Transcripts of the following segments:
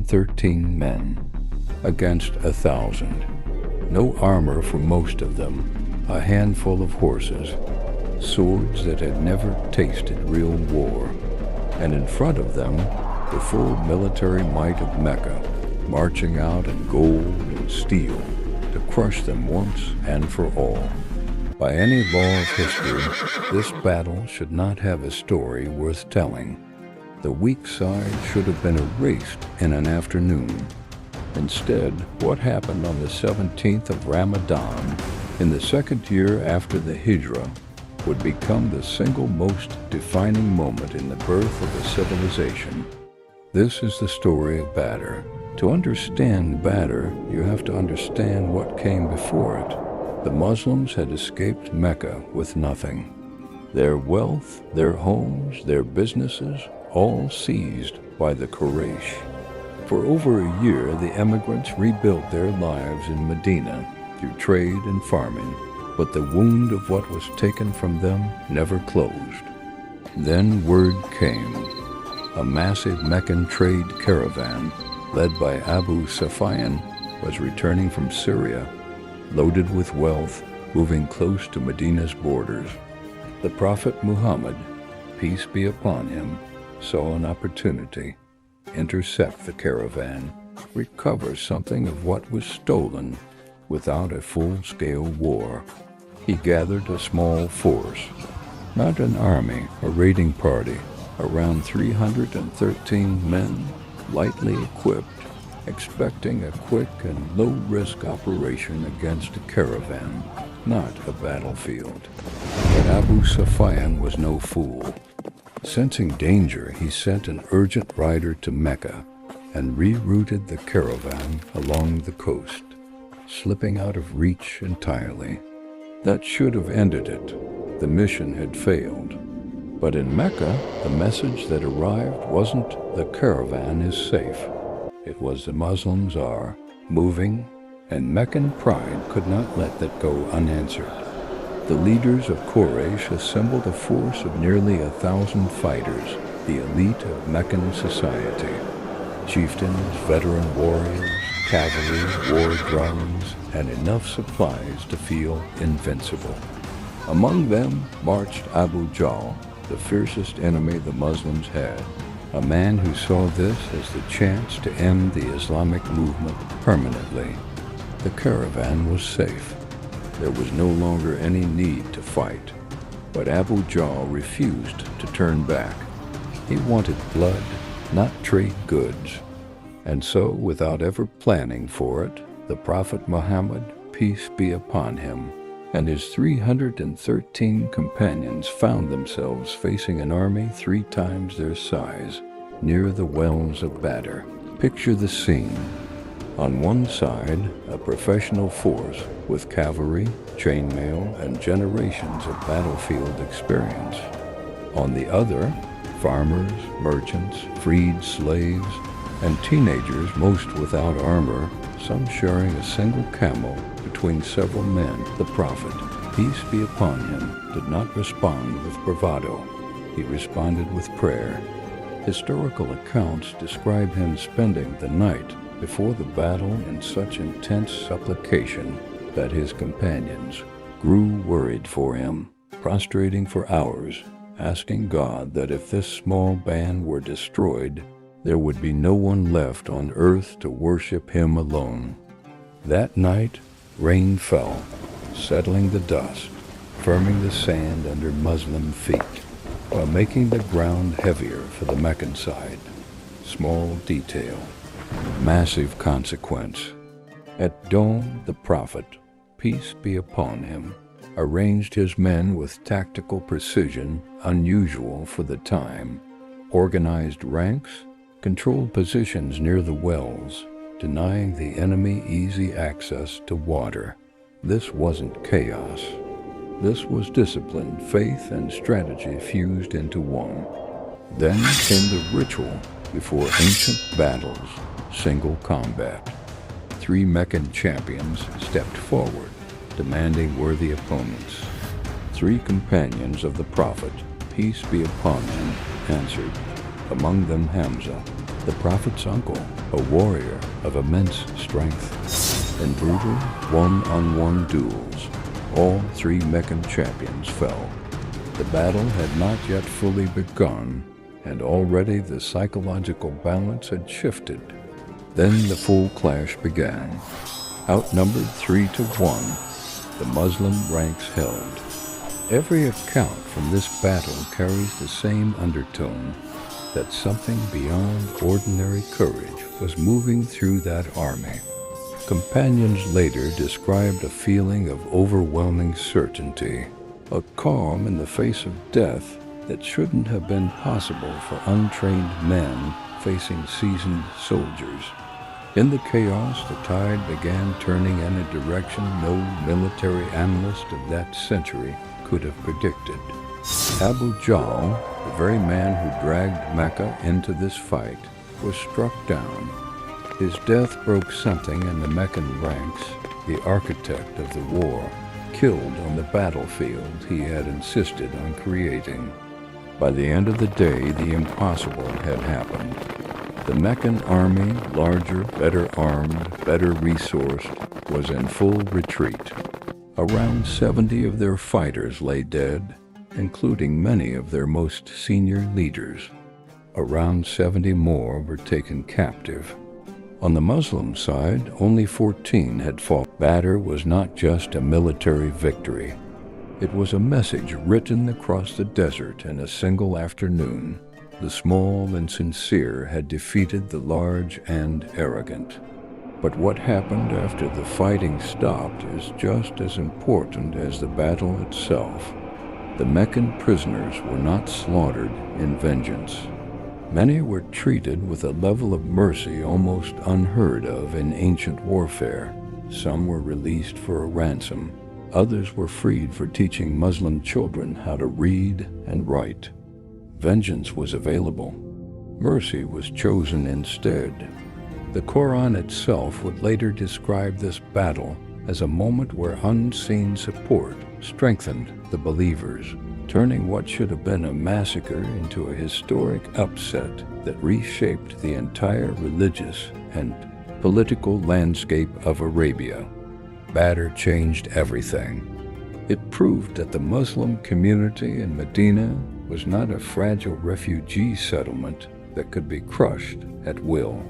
313 men against 1,000. No armor for most of them, a handful of horses, swords that had never tasted real war, and in front of them, the full military might of Mecca, marching out in gold and steel to crush them once and for all. By any law of history, this battle should not have a story worth telling. The weak side should have been erased in an afternoon. Instead, what happened on the 17th of Ramadan, in the second year after the Hijrah, would become the single most defining moment in the birth of a civilization. This is the story of Badr. To understand Badr, you have to understand what came before it. The Muslims had escaped Mecca with nothing. Their wealth, their homes, their businesses, all seized by the Quraysh. For over a year, the emigrants rebuilt their lives in Medina through trade and farming, but the wound of what was taken from them never closed. Then word came. A massive Meccan trade caravan, led by Abu Sufyan, was returning from Syria, loaded with wealth, moving close to Medina's borders. The Prophet Muhammad, peace be upon him, saw an opportunity. Intercept the caravan, recover something of what was stolen without a full-scale war. He gathered a small force, not an army, a raiding party, around 313 men, lightly equipped, expecting a quick and low-risk operation against a caravan, not a battlefield. But Abu Sufyan was no fool. Sensing danger, he sent an urgent rider to Mecca and rerouted the caravan along the coast, slipping out of reach entirely. That should have ended it. The mission had failed. But in Mecca, the message that arrived wasn't the caravan is safe. It was the Muslims are moving, and Meccan pride could not let that go unanswered. The leaders of Quraysh assembled a force of nearly 1,000 fighters, the elite of Meccan society. Chieftains, veteran warriors, cavalry, war drums, and enough supplies to feel invincible. Among them marched Abu Jahl, the fiercest enemy the Muslims had, a man who saw this as the chance to end the Islamic movement permanently. The caravan was safe. There was no longer any need to fight. But Abu Jahl refused to turn back. He wanted blood, not trade goods. And so, without ever planning for it, the Prophet Muhammad, peace be upon him, and his 313 companions found themselves facing an army 3 times their size, near the wells of Badr. Picture the scene. On one side, a professional force with cavalry, chainmail, and generations of battlefield experience. On the other, farmers, merchants, freed slaves, and teenagers, most without armor, some sharing a single camel between several men. The Prophet, peace be upon him, did not respond with bravado. He responded with prayer. Historical accounts describe him spending the night before the battle in such intense supplication that his companions grew worried for him, prostrating for hours, asking God that if this small band were destroyed, there would be no one left on earth to worship him alone. That night, rain fell, settling the dust, firming the sand under Muslim feet, while making the ground heavier for the Meccan side. Small detail, massive consequence. At dawn, the Prophet, peace be upon him, arranged his men with tactical precision unusual for the time, organized ranks, controlled positions near the wells, denying the enemy easy access to water. This wasn't chaos. This was discipline, faith, and strategy fused into one. Then came the ritual before ancient battles, single combat. 3 Meccan champions stepped forward, demanding worthy opponents. 3 companions of the Prophet, peace be upon him, answered, among them Hamza, The Prophet's uncle, a warrior of immense strength. In brutal one-on-one duels, all three Meccan champions fell. The battle had not yet fully begun, and already the psychological balance had shifted. Then the full clash began. Outnumbered 3-1, the Muslim ranks held. Every account from this battle carries the same undertone, that something beyond ordinary courage was moving through that army. Companions later described a feeling of overwhelming certainty, a calm in the face of death that shouldn't have been possible for untrained men facing seasoned soldiers. In the chaos, the tide began turning in a direction no military analyst of that century could have predicted. Abu Jahl, the very man who dragged Mecca into this fight, was struck down. His death broke something in the Meccan ranks, the architect of the war, killed on the battlefield he had insisted on creating. By the end of the day, the impossible had happened. The Meccan army, larger, better armed, better resourced, was in full retreat. Around 70 of their fighters lay dead, including many of their most senior leaders. Around 70 more were taken captive. On the Muslim side, only 14 had fought. Badr was not just a military victory. It was a message written across the desert in a single afternoon. The small and sincere had defeated the large and arrogant. But what happened after the fighting stopped is just as important as the battle itself. The Meccan prisoners were not slaughtered in vengeance. Many were treated with a level of mercy almost unheard of in ancient warfare. Some were released for a ransom. Others were freed for teaching Muslim children how to read and write. Vengeance was available. Mercy was chosen instead. The Quran itself would later describe this battle as a moment where unseen support strengthened the believers, turning what should have been a massacre into a historic upset that reshaped the entire religious and political landscape of Arabia. Badr changed everything. It proved that the Muslim community in Medina was not a fragile refugee settlement that could be crushed at will.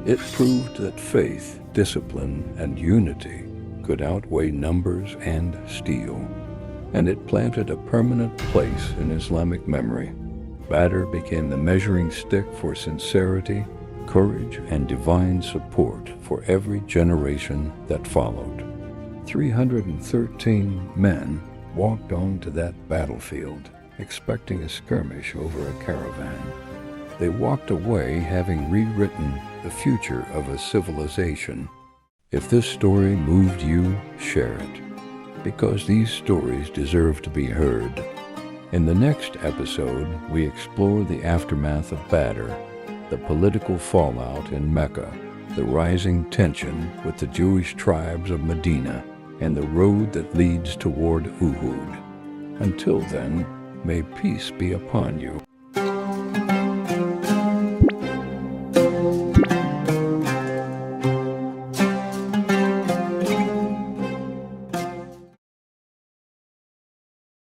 It proved that faith, discipline, and unity could outweigh numbers and steel. And it planted a permanent place in Islamic memory. Badr became the measuring stick for sincerity, courage, and divine support for every generation that followed. 313 men walked onto that battlefield, expecting a skirmish over a caravan. They walked away having rewritten the future of a civilization. If this story moved you, share it, because these stories deserve to be heard. In the next episode, we explore the aftermath of Badr, the political fallout in Mecca, the rising tension with the Jewish tribes of Medina, and the road that leads toward Uhud. Until then, may peace be upon you.